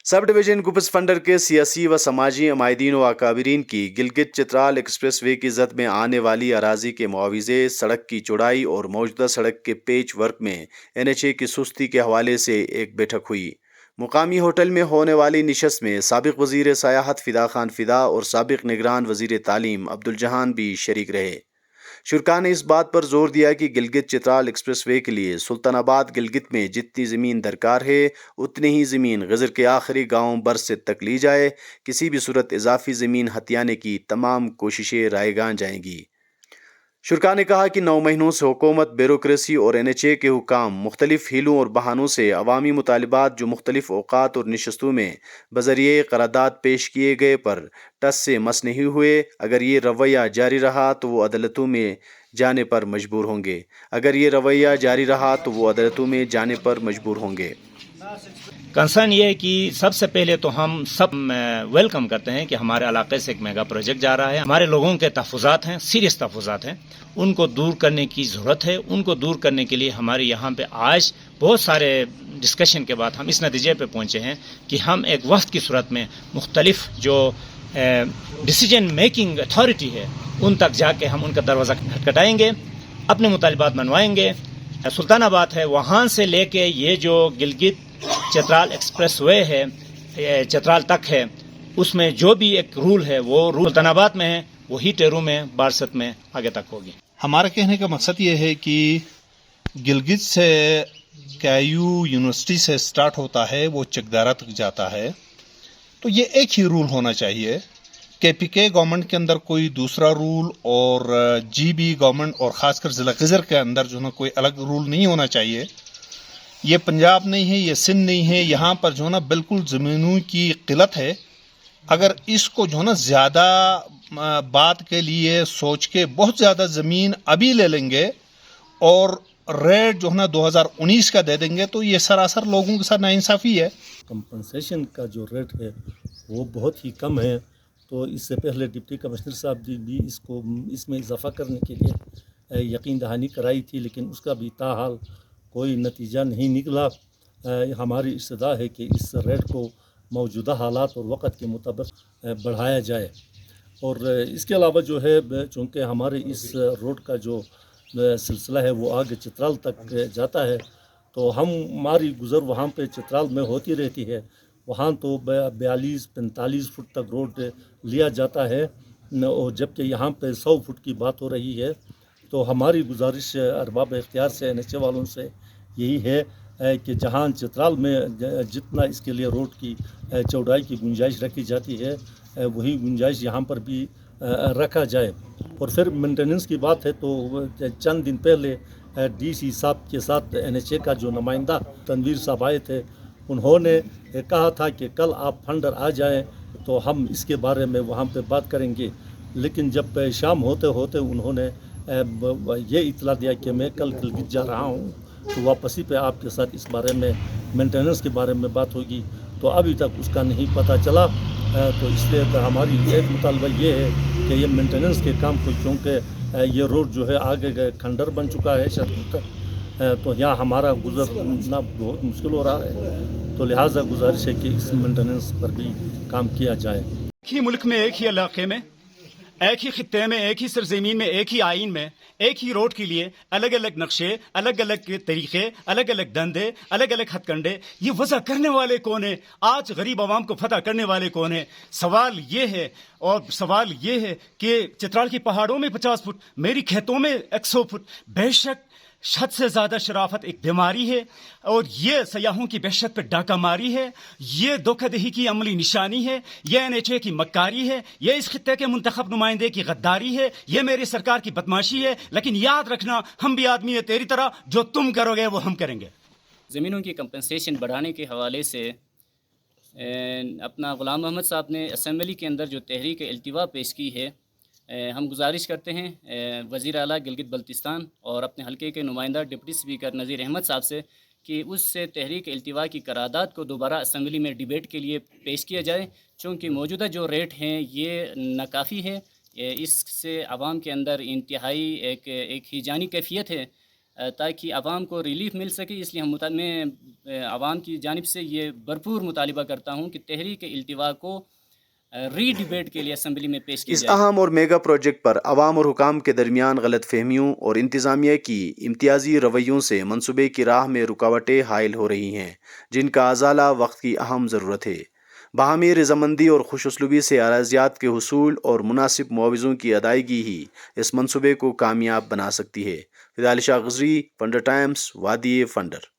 سب division گپس فنڈر کے سیاسی و سماجی عمائدین و اکابرین کی گلگت چترال ایکسپریس وے کی زد میں آنے والی اراضی کے معاوضے، سڑک کی چوڑائی اور موجودہ سڑک کے پیچ ورک میں NHA کی سستی کے حوالے سے ایک بیٹھک ہوئی۔ مقامی ہوٹل میں ہونے والی نشست میں سابق وزیر سیاحت فدا خان فدا اور سابق نگران وزیر تعلیم عبدالجہان بھی شریک رہے۔ شرکاء نے اس بات پر زور دیا کہ گلگت چترال ایکسپریس وے کے لیے سلطان آباد گلگت میں جتنی زمین درکار ہے اتنی ہی زمین غزر کے آخری گاؤں برست تک لی جائے، کسی بھی صورت اضافی زمین ہتھیانے کی تمام کوششیں رائیگاں جائیں گی۔ شرکاء نے کہا کہ 9 مہینوں سے حکومت، بیوروکریسی اور NHA کے حکام مختلف ہیلوں اور بہانوں سے عوامی مطالبات جو مختلف اوقات اور نشستوں میں بذریعہ قرارداد پیش کیے گئے پر ٹس سے مس نہیں ہوئے۔ اگر یہ رویہ جاری رہا تو وہ عدالتوں میں جانے پر مجبور ہوں گے۔ کنسرن یہ ہے کہ سب سے پہلے تو ہم سب ویلکم کرتے ہیں کہ ہمارے علاقے سے ایک میگا پروجیکٹ جا رہا ہے۔ ہمارے لوگوں کے تحفظات ہیں، سیریس تحفظات ہیں، ان کو دور کرنے کی ضرورت ہے۔ ان کو دور کرنے کے لیے ہمارے یہاں پہ آج بہت سارے ڈسکشن کے بعد ہم اس نتیجے پہ پہنچے ہیں کہ ہم ایک وفد کی صورت میں مختلف جو ڈیسیجن میکنگ اتھارٹی ہے ان تک جا کے ہم ان کا دروازہ کھٹکھٹائیں گے، اپنے مطالبات منوائیں گے۔ سلطان آباد ہے وہاں سے لے کے یہ جو گلگت چترال ایکسپریس وے ہے چترال تک ہے، اس میں جو بھی ایک رول ہے وہ رول سلطان آباد میں ہے، وہی ٹیرو میں بارست میں آگے تک ہوگی۔ ہمارا کہنے کا مقصد یہ ہے کہ گلگت سے کیو یونیورسٹی سے سٹارٹ ہوتا ہے، وہ چکدارا تک جاتا ہے، تو یہ ایک ہی رول ہونا چاہیے۔ KPK گورنمنٹ کے اندر کوئی دوسرا رول اور GB گورنمنٹ اور خاص کر ضلع خضر کے اندر جو ہے کوئی الگ رول نہیں ہونا چاہیے۔ یہ پنجاب نہیں ہے، یہ سندھ نہیں ہے، یہاں پر جو ہے نا بالکل زمینوں کی قلت ہے۔ اگر اس کو جو ہے نا زیادہ بات کے لیے سوچ کے بہت زیادہ زمین ابھی لے لیں گے اور ریٹ جو ہے نا 2019 کا دے دیں گے تو یہ سراسر لوگوں کے ساتھ ناانصافی ہے۔ کمپنسیشن کا جو ریٹ ہے وہ بہت ہی کم ہے، تو اس سے پہلے ڈپٹی کمشنر صاحب بھی اس میں اضافہ کرنے کے لیے یقین دہانی کرائی تھی، لیکن اس کا بھی تاحال کوئی نتیجہ نہیں نکلا۔ ہماری استدعا ہے کہ اس ریٹ کو موجودہ حالات اور وقت کے مطابق بڑھایا جائے۔ اور اس کے علاوہ جو ہے چونکہ ہمارے اس روڈ کا جو سلسلہ ہے وہ آگے چترال تک جاتا ہے، تو ہماری گزر وہاں پہ چترال میں ہوتی رہتی ہے۔ وہاں تو 42-45 فٹ تک روڈ لیا جاتا ہے، اور جبکہ یہاں پہ 100 فٹ کی بات ہو رہی ہے۔ تو ہماری گزارش ارباب اختیار سے NHA والوں سے یہی ہے کہ جہاں چترال میں جتنا اس کے لیے روڈ کی چوڑائی کی گنجائش رکھی جاتی ہے وہی گنجائش یہاں پر بھی رکھا جائے۔ اور پھر مینٹیننس کی بات ہے تو چند دن پہلے DC صاحب کے ساتھ NHA کا جو نمائندہ تنویر صاحب آئے تھے، انہوں نے کہا تھا کہ کل آپ فنڈر آ جائیں تو ہم اس کے بارے میں وہاں پہ بات کریں گے، لیکن جب شام ہوتے ہوتے انہوں نے یہ اطلاع دیا کہ میں کل گلگت جا رہا ہوں، تو واپسی پہ آپ کے ساتھ اس بارے میں مینٹیننس کے بارے میں بات ہوگی، تو ابھی تک اس کا نہیں پتہ چلا۔ تو اس لیے ہماری ایک مطالبہ یہ ہے کہ یہ مینٹیننس کے کام کو، چونکہ یہ روڈ جو ہے آگے کھنڈر بن چکا ہے شرط تک، تو یہاں ہمارا گزرنا بہت مشکل ہو رہا ہے، تو لہٰذا گزارش ہے کہ اس مینٹیننس پر بھی کام کیا جائے۔ ایک ہی ملک میں، ایک ہی علاقے میں، ایک ہی خطے میں، ایک ہی سرزمین میں، ایک ہی آئین میں، ایک ہی روڈ کے لیے الگ الگ نقشے، الگ الگ طریقے، الگ الگ دندے، الگ الگ ہتھ کنڈے، یہ وضع کرنے والے کون ہیں؟ آج غریب عوام کو فتح کرنے والے کون ہیں؟ سوال یہ ہے کہ چترال کی پہاڑوں میں 50 فٹ، میری کھیتوں میں 100 فٹ، بے شک حد سے زیادہ شرافت ایک بیماری ہے، اور یہ سیاحوں کی بحشت پہ ڈاکہ ماری ہے، یہ دھوکہ دہی کی عملی نشانی ہے، یہ NHA کی مکاری ہے، یہ اس خطے کے منتخب نمائندے کی غداری ہے، یہ میری سرکار کی بدماشی ہے۔ لیکن یاد رکھنا، ہم بھی آدمی ہیں تیری طرح، جو تم کرو گے وہ ہم کریں گے۔ زمینوں کی کمپنسیشن بڑھانے کے حوالے سے اپنا غلام محمد صاحب نے اسمبلی کے اندر جو تحریک التوا پیش کی ہے، ہم گزارش کرتے ہیں وزیر اعلیٰ گلگت بلتستان اور اپنے حلقے کے نمائندہ ڈپٹی اسپیکر نذیر احمد صاحب سے کہ اس سے تحریک التوا کی قرارداد کو دوبارہ اسمبلی میں ڈیبیٹ کے لیے پیش کیا جائے، چونکہ موجودہ جو ریٹ ہیں یہ ناکافی ہے۔ اس سے عوام کے اندر انتہائی ایک ہیجانی کیفیت ہے، تاکہ عوام کو ریلیف مل سکے، اس لیے میں عوام کی جانب سے یہ بھرپور مطالبہ کرتا ہوں کہ تحریک التوا کو ری ڈیبیٹ کے لیے اسمبلی میں پیش کیا اس جائے۔ اہم اور میگا پروجیکٹ پر عوام اور حکام کے درمیان غلط فہمیوں اور انتظامیہ کی امتیازی رویوں سے منصوبے کی راہ میں رکاوٹیں حائل ہو رہی ہیں، جن کا ازالہ وقت کی اہم ضرورت ہے۔ باہمی رضامندی اور خوش اسلوبی سے اراضیات کے حصول اور مناسب معاوضوں کی ادائیگی ہی اس منصوبے کو کامیاب بنا سکتی ہے۔ فضال شاہ غزری، فنڈر ٹائمز، وادی فنڈر۔